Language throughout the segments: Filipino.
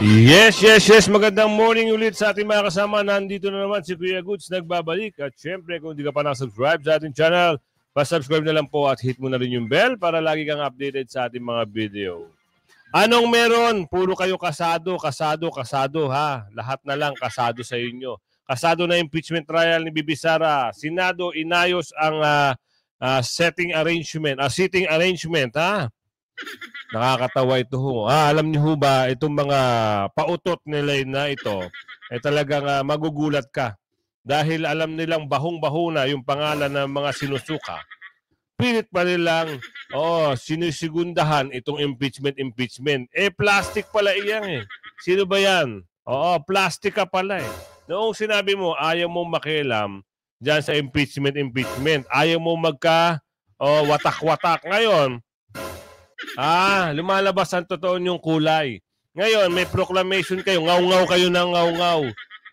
Yes. Magandang morning ulit sa ating mga kasama. Nandito na naman si Kuya Goods nagbabalik. At syempre, kung hindi ka pa nakasubscribe sa ating channel, pa-subscribe na lang po at hit mo na rin yung bell para lagi kang updated sa ating mga video. Anong meron? Puro kayo kasado ha. Lahat na lang kasado sa inyo. Kasado na impeachment trial ni Bibi Sara. Senado inayos ang sitting arrangement ha. Nakakatawa ito ho. Alam niyo ho ba, itong mga pautot nila na ito, ay talagang magugulat ka. Dahil alam nilang bahong-baho na yung pangalan ng mga sinusuka. Pilit pa nilang, sinisigundahan itong impeachment. Plastic pala iyan eh. Sino ba yan? Plastic ka pala eh. Noong sinabi mo, ayaw mong makialam dyan sa impeachment. Ayaw mong watak-watak. Ngayon, lumalabas ang totoo niyong kulay. Ngayon, may proclamation kayo. Ngaw-ngaw kayo ng ngaw-ngaw.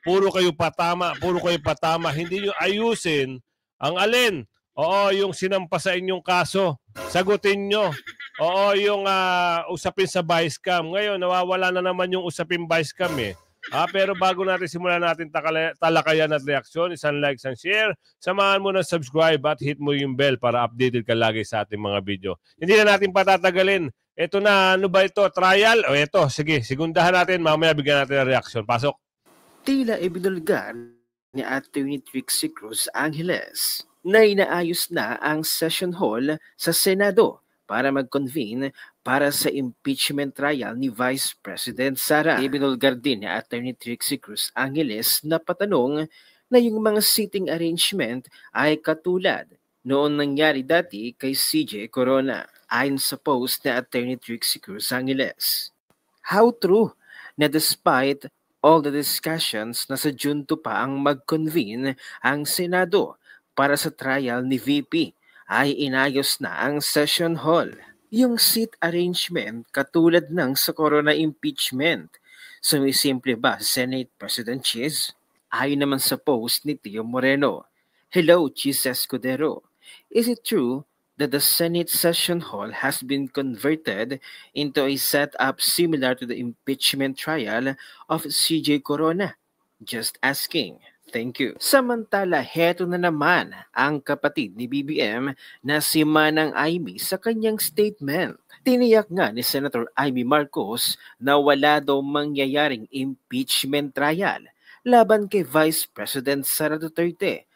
Puro kayo patama. Hindi niyo ayusin ang alin. Yung sinampa sa inyong kaso. Sagutin niyo. Yung usapin sa vice cam. Ngayon, nawawala na naman yung usapin vice cam eh. Pero bago natin simulan natin talakayan at reaksyon, isang like, isang share, samahan mo na subscribe at hit mo yung bell para updated ka lagi sa ating mga video. Hindi na natin patatagalin. Ito na, ano ba ito? Trial? Ito, sige, sigundahan natin. Mamaya bigyan natin ng reaksyon. Pasok. Tila ibinulgar ni Atty. Trixie Cruz Angeles na inaayos na ang session hall sa Senado para mag-convene para sa impeachment trial ni Vice President Sara. Ibinulgar din ni Atty. Trixie Cruz Angeles na patanong na yung mga seating arrangement ay katulad noon nangyari dati kay CJ Corona. Ayon sa post ni Atty. Trixie Cruz Angeles. How true na despite all the discussions na sa June 2 pa ang mag-convene ang Senado para sa trial ni VP, ay inayos na ang session hall. Yung seat arrangement katulad ng sa Corona impeachment. Sumisimple ba Senate President Cheese? Ayon naman sa post ni Tio Moreno. Hello, Cheese Escudero. Is it true that the Senate session hall has been converted into a setup similar to the impeachment trial of CJ Corona? Just asking. Thank you. Samantala, heto na naman ang kapatid ni BBM na si Manang Amy sa kanyang statement. Tiniyak nga ni Senator Amy Marcos na wala daw mangyayaring impeachment trial laban kay Vice President Sara Duterte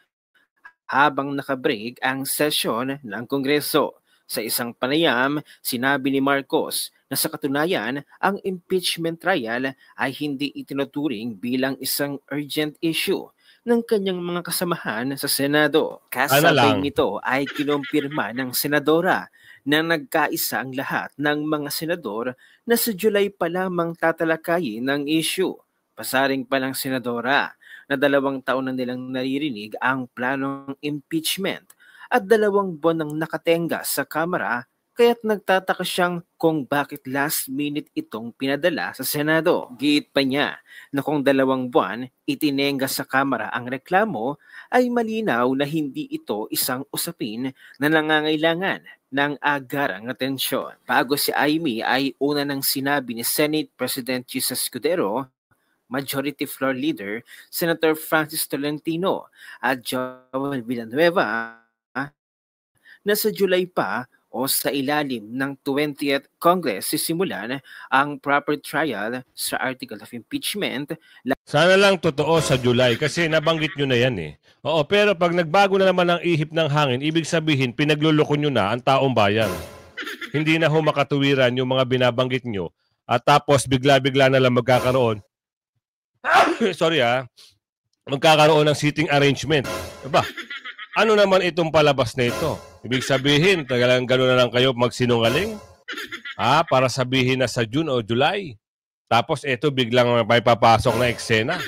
habang nakabreak ang sesyon ng Kongreso. Sa isang panayam, sinabi ni Marcos na sa katunayan, ang impeachment trial ay hindi itinuturing bilang isang urgent issue ng kanyang mga kasamahan sa Senado. Kasabay nito ay kinumpirma ng senadora na nagkaisa ang lahat ng mga senador na sa July pa lamang tatalakayin ng issue. Pasaring pa ng senadora na 2 taon na nilang naririnig ang planong impeachment at 2 buwan nang nakatenga sa Kamara, kaya't nagtataka siyang kung bakit last minute itong pinadala sa Senado. Giit pa niya na kung 2 buwan itinenga sa Kamara ang reklamo, ay malinaw na hindi ito isang usapin na nangangailangan ng agarang atensyon. Bago si Amy ay una nang sinabi ni Senate President Jesus Escudero, Majority Floor Leader Senator Francis Tolentino at Joel Villanueva na sa July pa o sa ilalim ng 20th Congress sisimulan ang proper trial sa Article of Impeachment. Sana lang totoo sa July kasi nabanggit nyo na yan eh. Pero pag nagbago na naman ang ihip ng hangin, ibig sabihin pinagluloko nyo na ang taong bayan. Hindi na ho makatuwiran yung mga binabanggit nyo at tapos bigla-bigla na lang magkakaroon magkakaroon ng seating arrangement. Aba, ano naman itong palabas na ito? Ibig sabihin, talagang gano'n na lang kayo magsinungaling? Para sabihin na sa June o July. Tapos ito biglang may papasok na eksena.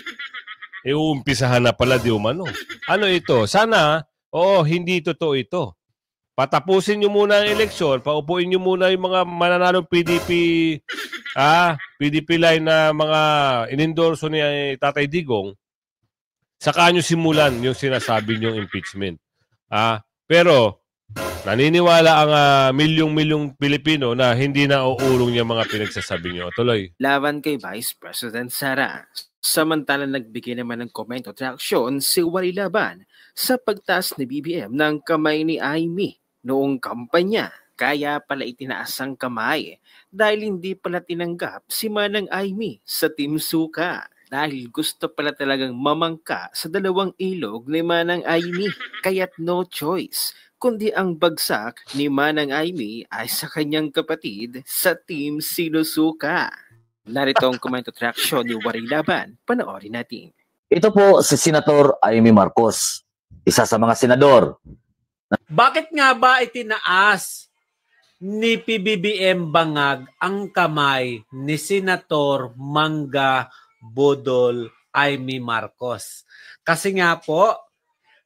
Uumpisahan na pala di umano. Ano ito? Sana, hindi totoo ito. Patapusin nyo muna ang eleksyon, paupuin nyo muna yung mga mananalong PDP line na mga inendorso ni Tatay Digong, saka nyo simulan yung sinasabi nyong impeachment. Pero Naniniwala ang milyong-milyong Pilipino na hindi na uurong yung mga pinagsasabi nyo. Tuloy. Laban kay Vice President Sara. Samantalang nagbigay naman ng komento at reaksyon si Wally Laban sa pagtaas ni BBM ng kamay ni Amy noong kampanya. Kaya pala itinaas ang kamay dahil hindi pala tinanggap si Manang Amy sa Team Suka. Dahil gusto pala talagang mamangka sa dalawang ilog ni Manang Amy, kaya't no choice kundi ang bagsak ni Manang Amy ay sa kanyang kapatid sa Team Sinusuka. Narito ang komento at reaksyon ni Wally Laban. Panoorin natin. Ito po si Senator Amy Marcos, isa sa mga senador. Bakit nga ba itinaas ni PBBM Bangag ang kamay ni Senator Mangga Budol Amy Marcos? Kasi nga po,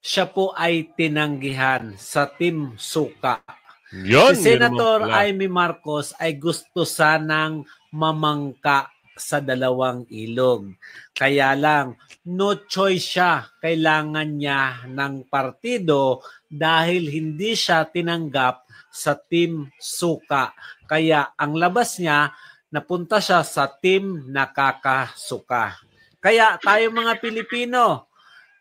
siya po ay tinanggihan sa Team Suka. Yun, Si Senator Amy Marcos ay gusto sanang mamangka sa dalawang ilog. Kaya lang, no choice siya. Kailangan niya ng partido dahil hindi siya tinanggap sa Team Suka. Kaya ang labas niya, napunta siya sa Team Nakakasuka. Kaya tayo mga Pilipino,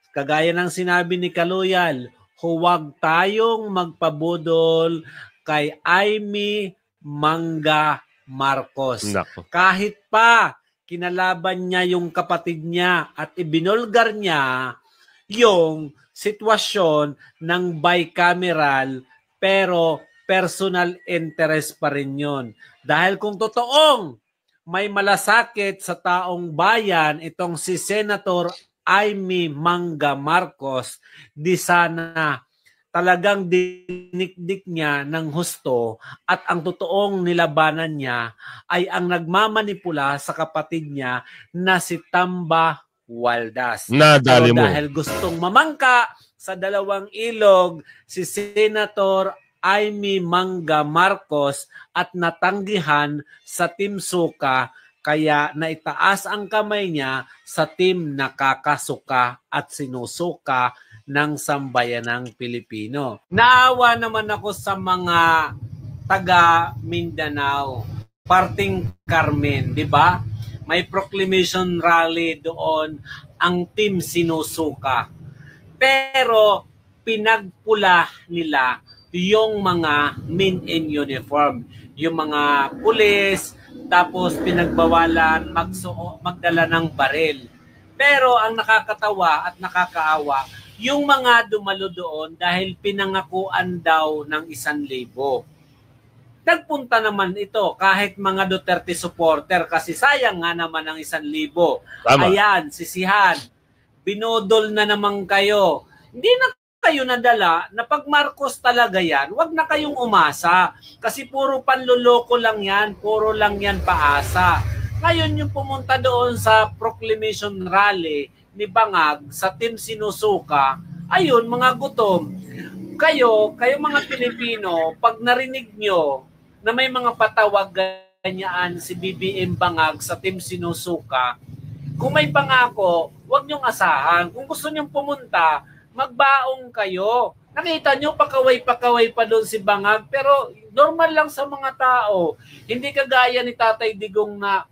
kagaya ng sinabi ni Kaluyal, huwag tayong magpabudol kay Amy Mangga Marcos. Nako. Kahit pa kinalaban niya yung kapatid niya at ibinulgar niya yung sitwasyon ng bicameral, pero personal interest pa rin yun. Dahil kung totoong may malasakit sa taong bayan itong si Senator Amy Mangga Marcos, di sana talagang dinikdik niya ng husto at ang totoong nilabanan niya ay ang nagmamanipula sa kapatid niya na si Tamba Waldas. Nadali mo. Dahil gustong mamangka sa dalawang ilog si Senator Amy Mangga Marcos at natanggihan sa Team Suka, kaya naitaas ang kamay niya sa Team Nakakasuka at Sinusuka ng sambayanang Pilipino. Naawa naman ako sa mga taga Mindanao, parting Carmen, di ba? May proclamation rally doon ang Team Sinusuka. Pero pinagpula nila yung mga men in uniform, yung mga pulis, tapos pinagbawalan magdala ng baril. Pero ang nakakatawa at nakakaawa, yung mga dumalo doon dahil pinangakuan daw ng 1,000. Nagpunta naman ito kahit mga Duterte supporter kasi sayang nga naman ang 1,000. Tama. Ayan, sisihan. Binodol na naman kayo. Hindi na kayo nadala na pag Marcos talaga yan, wag na kayong umasa. Kasi puro panluloko lang yan, puro lang yan paasa. Ngayon yung pumunta doon sa proclamation rally ni Bangag sa Team Sinusuka, ayun mga gutom. Kayo mga Pilipino, pag narinig nyo na may mga patawag ganyan si BBM Bangag sa Team Sinusuka, kung may pangako, huwag nyong asahan. Kung gusto nyong pumunta, magbaong kayo. Nakita nyo, pakaway-pakaway pa doon si Bangag, pero normal lang sa mga tao. Hindi kagaya ni Tatay Digong na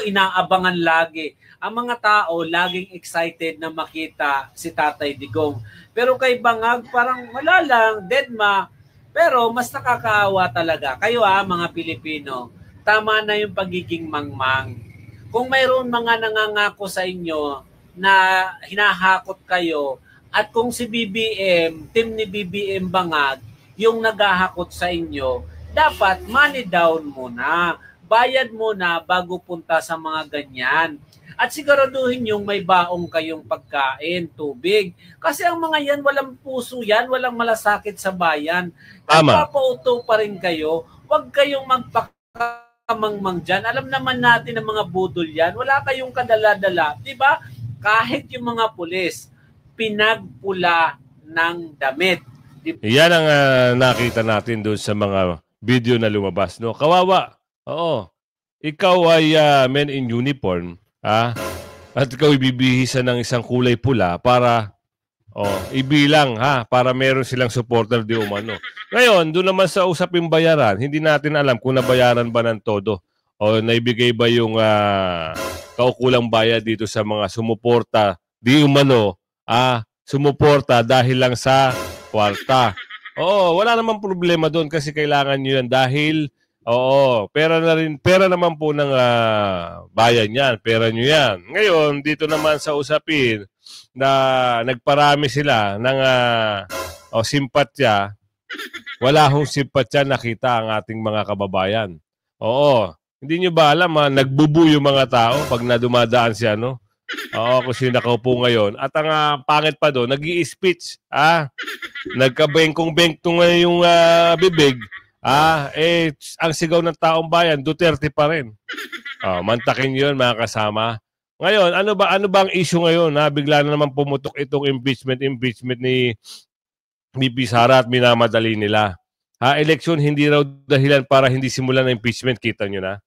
inaabangan lagi. Ang mga tao laging excited na makita si Tatay Digong. Pero kay Bangag parang wala lang, deadma. Pero mas nakakaawa talaga. Kayo mga Pilipino, tama na yung pagiging mangmang. Kung mayroon mga nangangako sa inyo na hinahakot kayo at kung si BBM, team ni BBM Bangag, yung naghahakot sa inyo, dapat money down muna. Bayad muna bago punta sa mga ganyan. At siguraduhin yung may baong kayong pagkain, tubig. Kasi ang mga yan, walang puso yan, walang malasakit sa bayan. Tama. Nagpapauto pa rin kayo. Huwag kayong magpakamangmang dyan. Alam naman natin ang mga budol yan. Wala kayong kadala-dala. Diba? Kahit yung mga pulis, pinagpula ng damit. Diba? Yan ang nakita natin doon sa mga video na lumabas. No? Kawawa. Oo. Ikaw ay men in uniform. At ikaw ibibihisan ng isang kulay pula para Ibilang para meron silang supporter di umano. Ngayon, doon naman sa usaping bayaran, hindi natin alam kung nabayaran ba ng todo o naibigay ba yung kaukulang bayad dito sa mga sumuporta di umano, sumuporta dahil lang sa kwarta. Wala namang problema doon kasi kailangan nyo yan dahil pera naman po ng bayan yan, pera nyo yan. Ngayon, dito naman sa usapin na nagparami sila ng simpatya, wala hong simpatya nakita ang ating mga kababayan. Hindi nyo ba alam, nagbubu yung mga tao pag nadumadaan siya, no? Kung sino nakaupo ngayon. At ang pangit pa doon, nag-i-speech, nagkabengkong-bengkong yung bibig, ang sigaw ng taong bayan, Duterte pa rin. Mantakin yun, mga kasama. Ngayon, ano ba ang issue ngayon? Bigla na naman pumutok itong impeachment ni VP Sara at minamadali nila. Eleksyon hindi raw dahilan para hindi simulan ng impeachment, kita nyo na.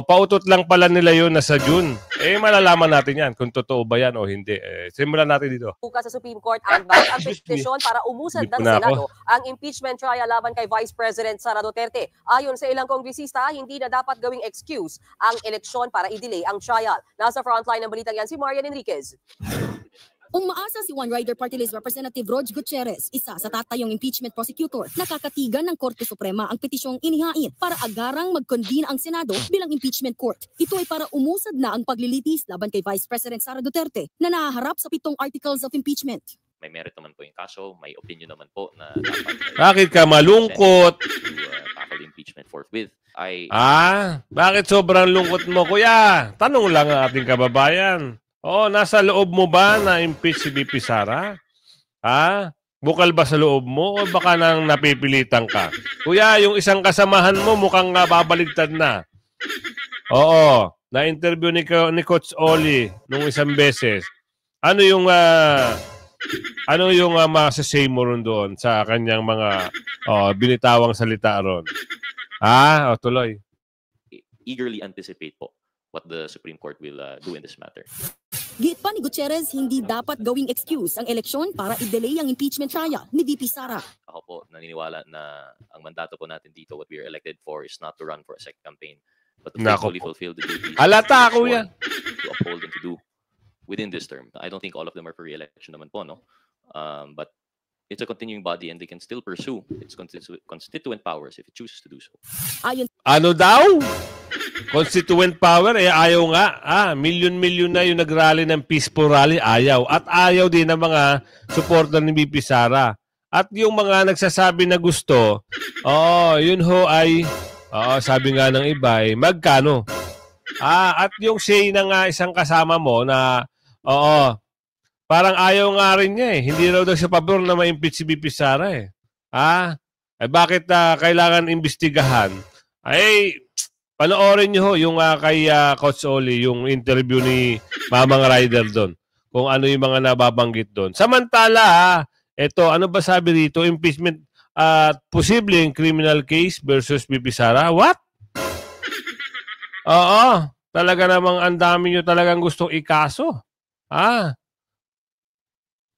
Pautot lang pala nila yun na sa June. Malalaman natin yan kung totoo ba yan o hindi. Simulan natin dito. Bukas sa Supreme Court ang petisyon para umusad ng Senado ang impeachment trial laban kay Vice President Sara Duterte. Ayon sa ilang kongresista, hindi na dapat gawing excuse ang eleksyon para i-delay ang trial. Nasa frontline ng balitang yan si Marian Enriquez. Umaasa si One Rider Party List Representative Rog Gutierrez, isa sa tatayong impeachment prosecutor. Nakakatigan ng Korte Suprema ang petisyong inihain para agarang mag-convene ang Senado bilang impeachment court. Ito ay para umusad na ang paglilitis laban kay Vice President Sara Duterte na nahaharap sa 7 articles of impeachment. May merit naman po yung kaso, may opinion naman po na dapat... Bakit ka malungkot? Tackle impeachment forthwith. Bakit sobrang lungkot mo, kuya? Tanong lang ang ating kababayan. Nasa loob mo ba na impeach si VP Sara? Bukal ba sa loob mo o baka nang napipilitan ka? Kuya, yung isang kasamahan mo mukhang babaligtad na. Na-interview ni Coach Oli nung isang beses. Ano yung masasay mo ron doon sa kanyang mga binitawang salita ron? Tuloy. Eagerly anticipate po what the Supreme Court will do in this matter. Giit pa ni Gutierrez, hindi dapat gawing excuse ang eleksyon para i-delay ang impeachment trial ni VP Sara. Ako po naniniwala na ang mandato po natin dito, what we are elected for, is not to run for a second campaign, but to faithfully fulfill the duties Halata, kuya. to uphold and to do within this term. I don't think all of them are for re-election naman po, no? But it's a continuing body and they can still pursue its constituent powers if it chooses to do so. Ano daw? Constituent power, ayaw nga. Milyon-milyon na yung nag-rally ng peaceful rally, ayaw. At ayaw din ng mga supporter ni VP Sara. At yung mga nagsasabi na gusto, yun ho ay, sabi nga ng iba, magkano? At yung say ng isang kasama mo na, parang ayaw nga rin niya Hindi raw daw siya pabor na ma-impeach si VP Sara bakit kailangan imbestigahan? Panoorin nyo yung kay Coach Oli, yung interview ni Mamang Rider doon. Kung ano yung mga nababanggit doon. Samantala, ano ba sabi dito? Impeachment posibleng criminal case versus VP Sara. What? Talaga namang ang dami nyo talagang gustong ikaso.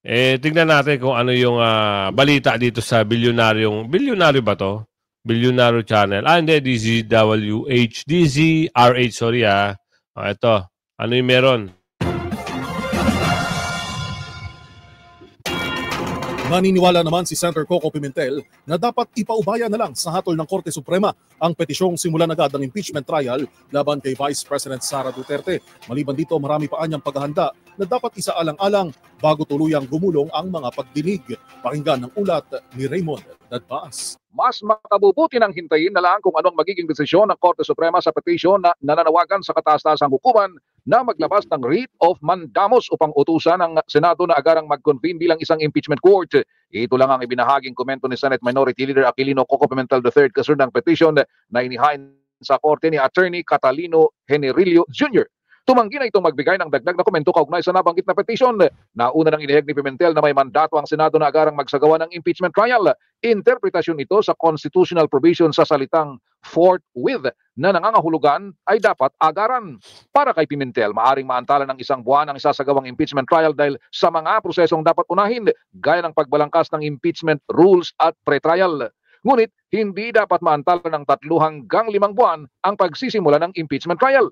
Tingnan natin kung ano yung balita dito sa bilyonaryo ba to? Bilyonaryo Channel. Hindi, DZRH, sorry ito. Ano yung meron? Naniniwala naman si Senator Coco Pimentel na dapat ipaubaya na lang sa hatol ng Korte Suprema ang petisyong simulan agad ng impeachment trial laban kay Vice President Sara Duterte. Maliban dito, marami pa anyang paghahanda na dapat isaalang-alang bago tuluyang gumulong ang mga pagdinig. Pakinggan ng ulat ni Raymond Dadbas. Mas makabubuti nang hintayin na lang kung anong magiging desisyon ng Korte Suprema sa petisyon na nananawagan sa kataas-taasang hukuman na maglabas ng writ of mandamus upang utusan ng Senado na agarang mag-convene bilang isang impeachment court. Ito lang ang ibinahaging komento ni Senate Minority Leader Aquilino Coco Pimentel III kasunod ng petisyon na inihain sa korte ni Attorney Catalino Generillo Jr. Tumanggi na itong magbigay ng dagdag na komento kaugnay sa nabanggit na petisyon. Nauna nang inihayag ni Pimentel na may mandato ang Senado na agarang magsagawa ng impeachment trial. Interpretasyon ito sa constitutional provision sa salitang forthwith na nangangahulugan ay dapat agaran. Para kay Pimentel, maaring maantala ng isang buwan ang isasagawang impeachment trial dahil sa mga prosesong dapat unahin, gaya ng pagbalangkas ng impeachment rules at pre-trial. Ngunit, hindi dapat maantala ng 3 hanggang 5 buwan ang pagsisimula ng impeachment trial.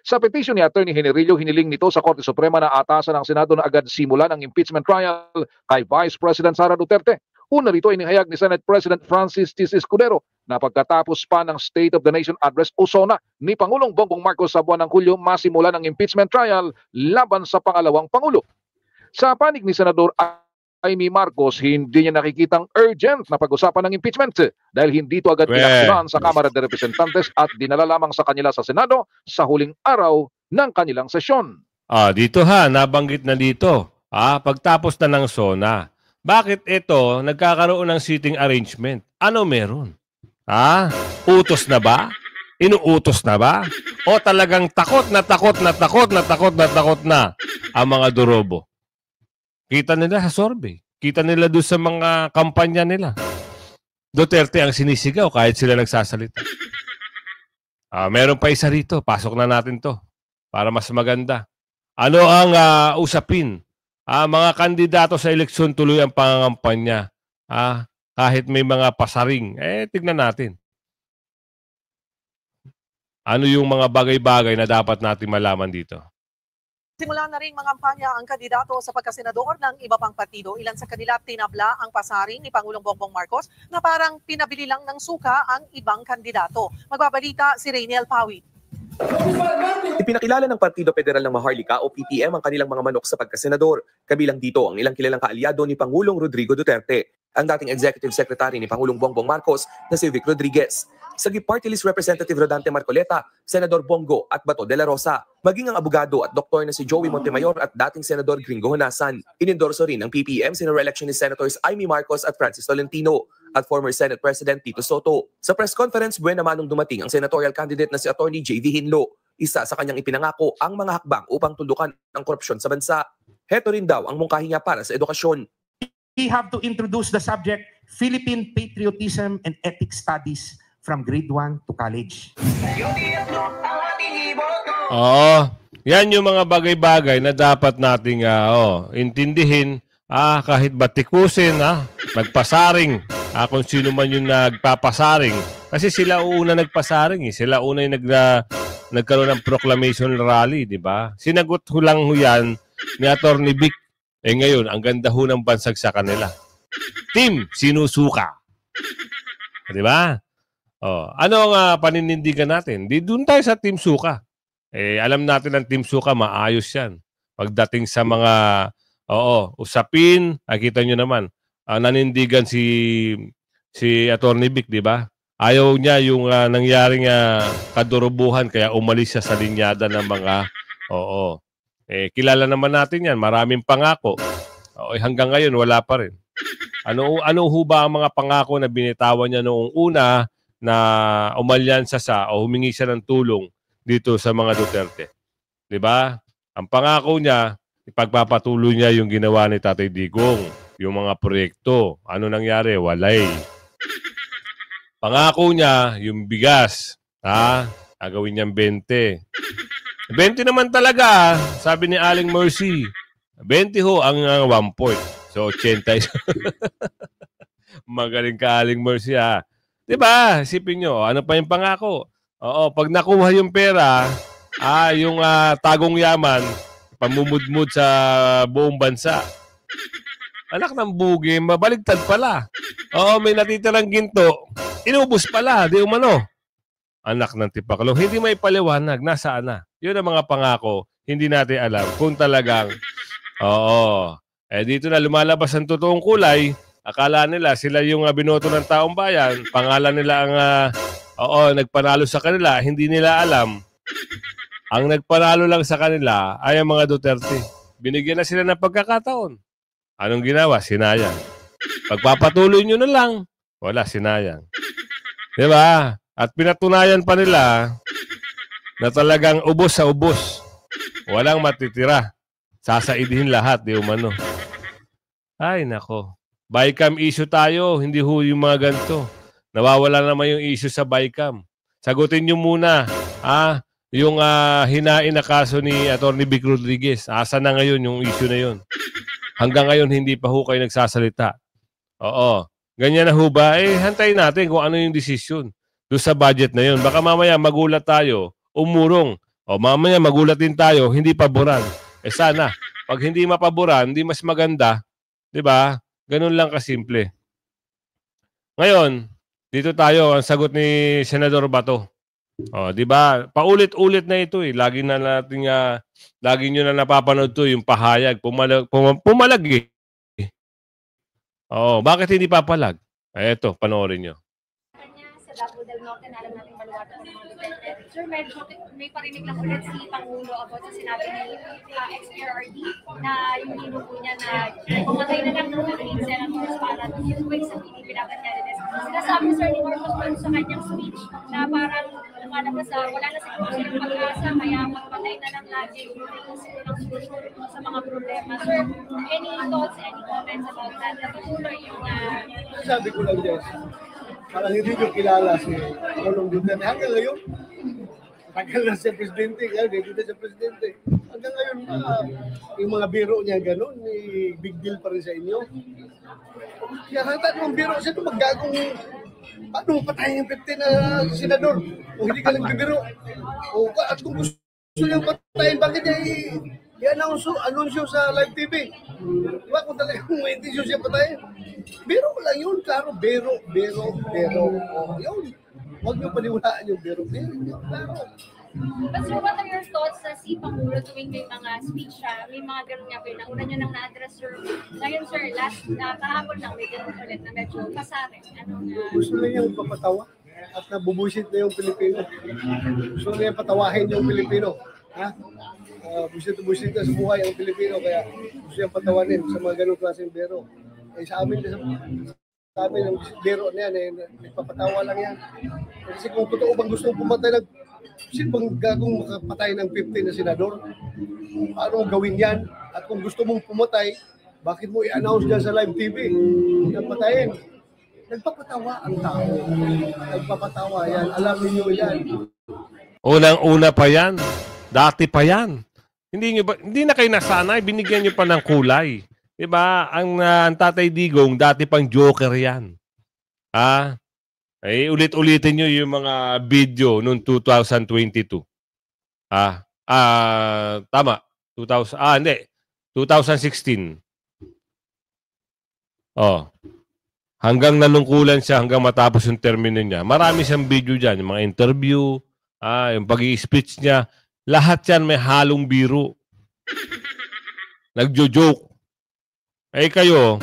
Sa petisyon ni Atty. Generillo, hiniling nito sa Korte Suprema na atasan ng Senado na agad simula ng impeachment trial kay Vice President Sara Duterte. Una rito inihayag ni Senate President Francis T. Escudero na pagkatapos pa ng State of the Nation Address usona ni Pangulong Bongbong Marcos sa buwan ng Hulyo masimula ng impeachment trial laban sa pangalawang Pangulo. Sa panig ni Senador Amy Marcos, hindi niya nakikitang urgent na pag-usapan ng impeachment dahil hindi ito agad inaksyonan sa Kamara de Representantes at dinala lamang sa kanila sa Senado sa huling araw ng kanilang sesyon. Dito nabanggit na dito. Pagtapos na ng SONA. Bakit ito nagkakaroon ng seating arrangement? Ano meron? Utos na ba? Inuutos na ba? O talagang takot na ang mga durobo? Kita nila sa survey. Kita nila doon sa mga kampanya nila. Duterte ang sinisigaw kahit sila nagsasalita. Meron pa isa rito. Pasok na natin to para mas maganda. Ano ang usapin? Mga kandidato sa eleksyon tuloy ang pangangampanya. Kahit may mga pasaring. Tignan natin. Ano yung mga bagay-bagay na dapat natin malaman dito? Simula na rin mangampanya ang kandidato sa pagkasenador ng iba pang partido. Ilan sa kanila tinabla ang pasaring ni Pangulong Bongbong Marcos na parang pinabili lang ng suka ang ibang kandidato. Magbabalita si Rainiel Pawit. Ipinakilala ng Partido Federal ng Maharlika o PPM ang kanilang mga manok sa pagkasenador. Kabilang dito ang ilang kilalang kaalyado ni Pangulong Rodrigo Duterte, ang dating Executive Secretary ni Pangulong Bongbong Marcos na si Vic Rodriguez, Sagip Party List Representative Rodante Marcoleta, Senador Bongo at Bato de la Rosa, maging ang abogado at doktor na si Joey Montemayor at dating Senador Gringo Honasan. Inendorso rin ng PPM si re-election ni Senators Amy Marcos at Francis Tolentino at former Senate President Tito Soto. Sa press conference, buwan naman nung dumating ang senatorial candidate na si Atty. J.V. Hinlo. Isa sa kanyang ipinangako ang mga hakbang upang tundukan ang korupsyon sa bansa. Heto rin daw ang mungkahi niya para sa edukasyon. We have to introduce the subject Philippine Patriotism and Ethics Studies from grade 1 to college. Yan yung mga bagay-bagay na dapat nating intindihin, kahit batikusin, magpasaring, kung sino man yung nagpapasaring. Kasi sila una nagpasaring, sila una yung nagkaroon ng proclamation rally, di ba? Sinagot ho lang ho yan ni Atty. Vic. Ngayon, ang ganda ho ng bansag sa kanila. Team Sinusuka. Di ba? Ano ang paninindigan natin? Doon tayo sa Team Suka. Alam natin ang Team Suka, maayos yan. Pagdating sa mga usapin, nakita nyo naman, nanindigan si Atty. Vic, di ba? Ayaw niya yung nangyaring kadurubuhan, kaya umalis siya sa linyada ng mga, kilala naman natin yan, maraming pangako. Hanggang ngayon, wala pa rin. Ano ho ba ang mga pangako na binitawan niya noong una na umalyansa siya o humingi siya ng tulong dito sa mga Duterte? Di ba? Ang pangako niya, ipagpapatuloy niya yung ginawa ni Tatay Digong, yung mga proyekto. Ano nangyari? Walay. Pangako niya, yung bigas, gagawin niyang 20. 20 naman talaga, sabi ni Aling Mercy. 20 ho ang 1 point. So, 80. Magaling ka, Aling Mercy, Diba? Isipin nyo, ano pa yung pangako? Pag nakuha yung pera, yung tagong yaman, pamumudmud sa buong bansa. Anak ng bugi, mabaligtad pala. May natitirang ginto, inubos pala, di umano. Anak ng tipaklong, hindi may paliwanag, nasaan na? Yun ang mga pangako, hindi natin alam kung talagang, dito na lumalabas ang totoong kulay. Akala nila sila yung binoto ng taong bayan, pangalan nila ang nagpanalo sa kanila, hindi nila alam. Ang nagpanalo lang sa kanila ay ang mga Duterte. Binigyan na sila ng pagkakataon. Anong ginawa? Sinayang. Pagpapatuloy nyo na lang, wala, sinayang. Diba? At pinatunayan pa nila na talagang ubos sa ubos Walang matitira. Sasaidhin lahat, di umano. Ay, nako. Bycam issue tayo, hindi ho yung mga ganito. Nawawala naman yung issue sa Bycam. Sagutin nyo muna, yung hinain na kaso ni Atty. Vic Rodriguez. Asa na ngayon yung issue na yun? Hanggang ngayon, hindi pa ho kayo nagsasalita. Oo. Ganyan na ho ba? Hantayin natin kung ano yung desisyon doon sa budget na yun. Baka mamaya magulat tayo, umurong. O mamaya magulat din tayo, hindi paboran. Sana, pag hindi mapaboran, hindi mas maganda. Diba? Ganun lang kasimple. Ngayon, dito tayo, ang sagot ni Senador Bato. O, diba? Paulit-ulit na ito eh. Lagi nyo na napapanood to yung pahayag. Pumalag eh. Oo, bakit hindi papalag? Eto, panoorin nyo. Sa Davao del Norte, na alam natin baluarte ng mga Duterte. Sir, medyo may parinig lang ulit si Pangulo about sa sinabi ni ex-PRRD na yung nino po niya na pumatay na lang ng 13 senators para yung way sa PDP-Laban candidates. Sinasabi, Sir, ni Marcos Pano sa kanyang speech na parang lumalabas sa wala na siguro silang pag-asa kaya magpatay na lang lagi yung solusyon sa mga problema. Sir, any thoughts, any comments about that? Natutuloy yung sabi ko lang dyan, parang hindi nyo kilala si Pangulong Duterte. Hanggang ngayon, tagal na siya presidente, kaya dito siya presidente. Hanggang ngayon, yung mga biro niya gano'n, big deal pa rin sa inyo. Kaya hanggang yung biro siya ito, maggagong, paano patayin yung 15 na senador? O hindi ka nagbibiro? At kung gusto niyang patayin, bakit niya i-anunsyo sa live TV? Diba kung talagang may intention siya patayin? Biro lang yun, klaro. Biro. Yun. Huwag niyo paniwalaan yung biro. Klaro. But sir, what are your thoughts sa si Pangulo tuwing may mga speech siya? May mga ganun nga po. Una niyo nang na-address, sir. Ngayon, sir, kahapon lang, may ganun ulit na medyo pasare. Gusto lang yung papatawa at nabubusit na yung Pilipino. Gusto lang yung patawahin yung Pilipino. Busit na sa buhay ang Pilipino. Kaya gusto yung patawanin sa mga ganung klaseng biro. Sa amin ang biro na yan, nagpapatawa lang yan. Kasi kung totoo bang gusto pumatay sino bang gagong makapatay ng 15 na senador? Paano gawin yan? At kung gusto mong pumatay, bakit mo i-announce dyan sa live TV? Nagpatayin. Nagpapatawa ang tao. Nagpapatawa yan. Alam niyo yan. Unang-una pa yan. Dati pa yan. Hindi na kayo nasanay. Binigyan nyo pa ng kulay. Diba? Ang Tatay Digong, dati pang joker yan. Ulit-ulitin nyo yung mga video noong 2022. Tama. 2016. Hanggang nalungkulan siya hanggang matapos yung termino niya. Marami siyang video dyan. Yung mga interview, yung pag-i-speech niya. Lahat yan may halong biro. Nagjo-joke. Kayo,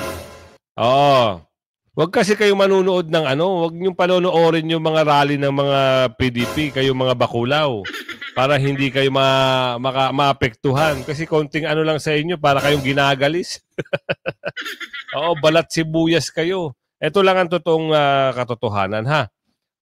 wag kasi kayo manunood ng wag niyong panonoorin yung mga rally ng mga PDP, kayo mga bakulaw, para hindi kayo maapektuhan. Kasi konting lang sa inyo, para kayong ginagalis. Balat sibuyas kayo. Ito lang ang totoong katotohanan, ha?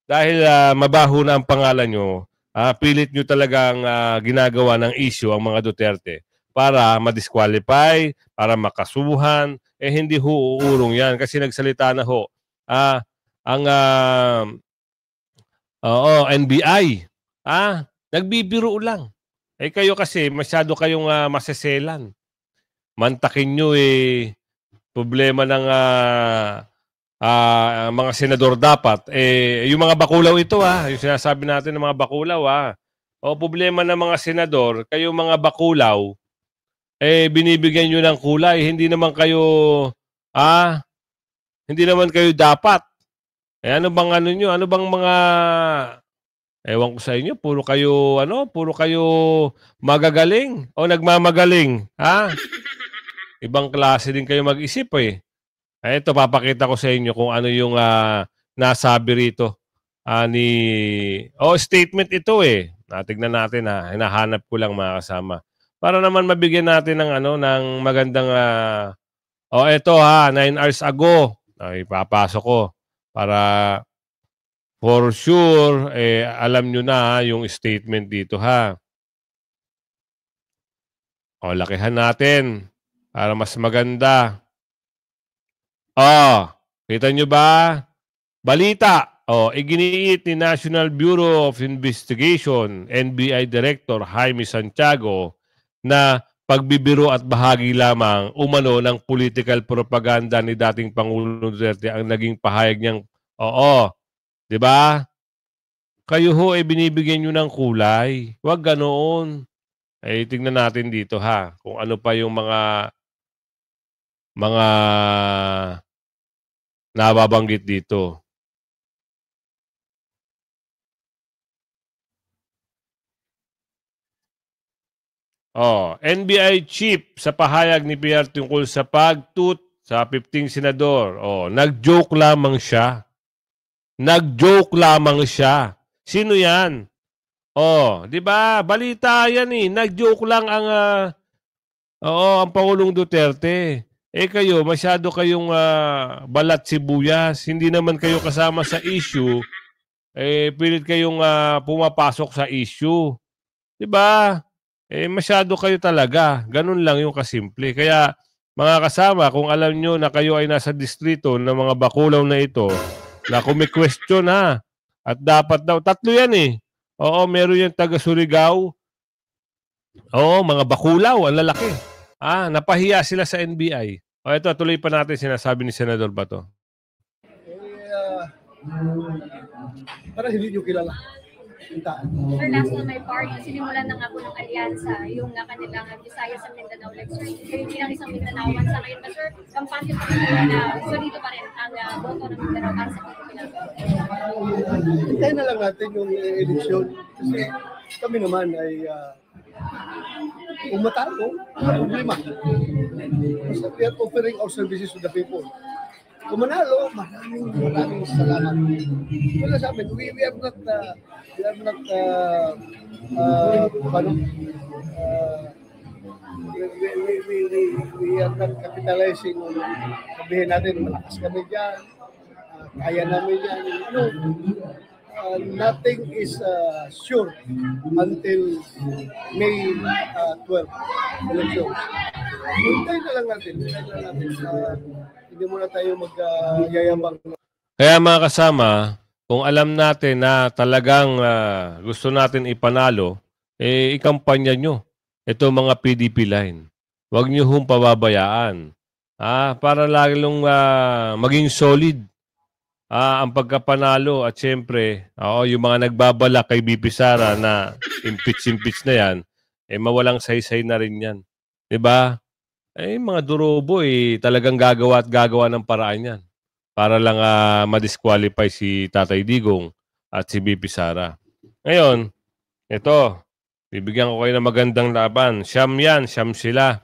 Dahil mabaho na ang pangalan nyo, pilit nyo talagang ginagawa ng issue ang mga Duterte para ma-disqualify, para makasuhan, hindi ho uurong yan. Kasi nagsalita na ho ang NBI. Nagbibiro lang. Kayo kasi masyado kayong maseselan. Mantakin nyo problema ng mga senador dapat. Yung mga bakulaw ito yung sinasabi natin ng mga bakulaw problema ng mga senador, kayo mga bakulaw, binibigyan nyo ng kulay. Hindi naman kayo dapat. Ano bang nyo? Ano bang mga ewan ko sa inyo, puro kayo magagaling o nagmamagaling, Ibang klase din kayo mag-isip Ito, papakita ko sa inyo kung ano yung nasabi rito statement ito Tignan natin hinahanap ko lang mga kasama. Para naman mabigyan natin ng ng magandang ito 9 hours ago. Ipapasok ko para for sure alam nyo na yung statement dito O, lakihan natin para mas maganda. Kita nyo ba? Balita. Iginiit ni National Bureau of Investigation, NBI Director Jaime Santiago, na pagbibiro at bahagi lamang umano ng political propaganda ni dating Pangulong Duterte ang naging pahayag niyang, di ba? Kayo ho ay binibigyan nyo ng kulay. Huwag ganoon. Tingnan natin dito ha, kung ano pa yung mga nababanggit dito. NBI chief sa pahayag ni PR tungkol sa pagtut sa 15 senador. Nag-joke lamang siya. Nag-joke lamang siya. Sino yan? Di ba? Balita yan eh. Nag-joke lang ang Pangulong Duterte. Kayo, masyado kayong balat sibuyas. Hindi naman kayo kasama sa issue. Pilit kayong pumapasok sa issue. Di ba? Masyado kayo talaga. Ganun lang yung kasimple. Kaya, mga kasama, kung alam nyo na kayo ay nasa distrito ng mga bakulaw na ito, na kung may question ha, at dapat daw, 3 yan eh. Meron yung taga Surigao. Mga bakulaw, ang lalaki. Napahiya sila sa NBI. Ito, tuloy pa natin sinasabi ni Senador Bato. Parang hindi nyo kilala. Sir, last na may part, sinimulan na nga po ng alyansa, yung kanilang Visayas sa Mindanao. Like, sir, kayo bilang isang Mindanaoan sa ngayon ba, sir, kampanya pa rin na solito pa rin ang boto ng Mindanao para sa Pilipinas? Hintayin na lang natin yung eleksyon. Kasi kami naman ay umatalo, ang problema. Basta we are offering our services to the people. Kung manalo, maraming salamat. Wala sa amin, we are not capitalizing on sabihin natin, malakas kami dyan, kaya namin yan. Nothing is sure until May 12 elections. Hintayin na lang natin. Hindi muna tayo magyayabang. Kaya mga kasama, kung alam natin na talagang gusto natin ipanalo, ikampanya nyo ito mga PDP line. Huwag nyo hong pababayaan. Para lalong maging solid ang pagkapanalo. At syempre, yung mga nagbabalak kay BP Sara na impeach na yan, mawalang saysay na rin yan. Diba? Mga durobo talagang gagawa ng paraan yan para lang ma-disqualify si Tatay Digong at si BP Sara. Ngayon, ito, bibigyan ko kayo ng magandang laban. Siyam yan, siyam sila.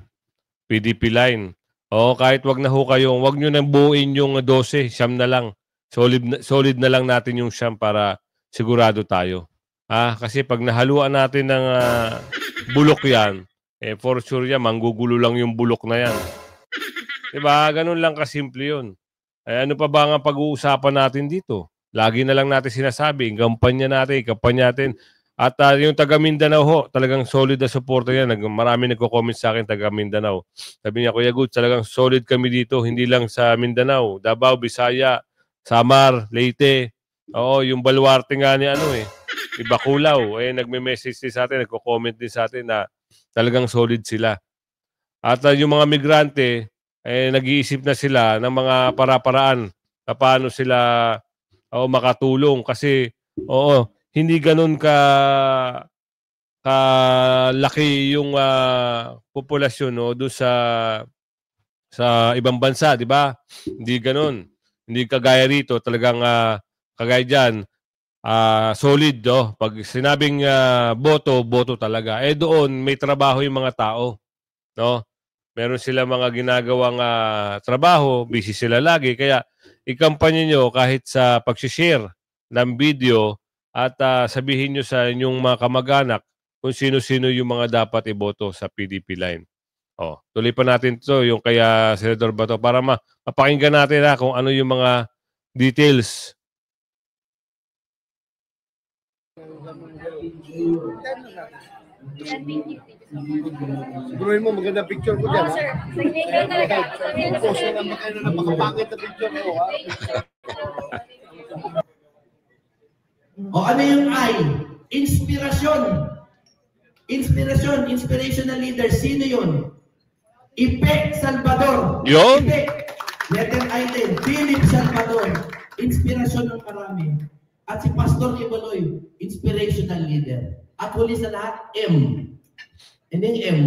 PDP line. Kahit wag na ho kayo, wag nyo nang buuin yung 12, siyam na lang. Solid na lang natin yung siyam para sigurado tayo. Kasi pag nahaluan natin ng bulok yan, for sure yan, manggugulo lang yung bulok na yan. Diba? Ganun lang kasimple yun. Ano pa ba ang pag-uusapan natin dito? Lagi na lang natin sinasabi, kampanya natin. At yung taga Mindanao ho, talagang solid na suporta yan. Marami nagko-comment sa akin taga Mindanao. Sabi niya, Kuya Good, talagang solid kami dito, hindi lang sa Mindanao. Davao, Bisaya, Samar, Leyte. Yung baluarte nga ni Ibakulaw. Nagme-message din sa atin, nagko-comment din sa atin na talagang solid sila. At yung mga migrante, nag-iisip na sila ng mga para-paraan na paano sila makatulong. Kasi, hindi ganun kalaki yung populasyon doon sa ibang bansa, di ba? Hindi ganun. Hindi kagaya rito, talagang kagaya dyan, solid. Pag sinabing boto talaga. Doon, may trabaho yung mga tao. No? Meron sila mga ginagawang trabaho, busy sila lagi. Kaya ikampanya nyo kahit sa pag-share ng video at sabihin nyo sa inyong mga kamag-anak kung sino-sino yung mga dapat iboto sa PDP line. Tuloy pa natin ito, yung kaya Senador Bato, para mapakinggan natin kung ano yung mga details. And thank you. Siguruhin mo, maganda picture ko dyan. Oo, sir. Nag-make talaga. Post na naman kayo na napakapangit na picture ko, ha? O ano yung I? Inspirasyon. Inspirasyon, inspirational leader. Sino yun? Ipe Salvador. Yun. Ipe. Letter I din. Philip Salvador. Inspirasyon ng marami. At si Pastor Ibaloy, inspirational leader. At huli sa lahat, M. And then M,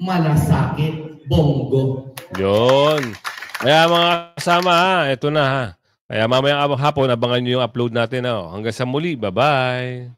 malasakit, bongo. Yun. Kaya mga kasama ha, ito na ha. Kaya mamaya hapon, abangan nyo yung upload natin. Hanggang sa muli, bye-bye.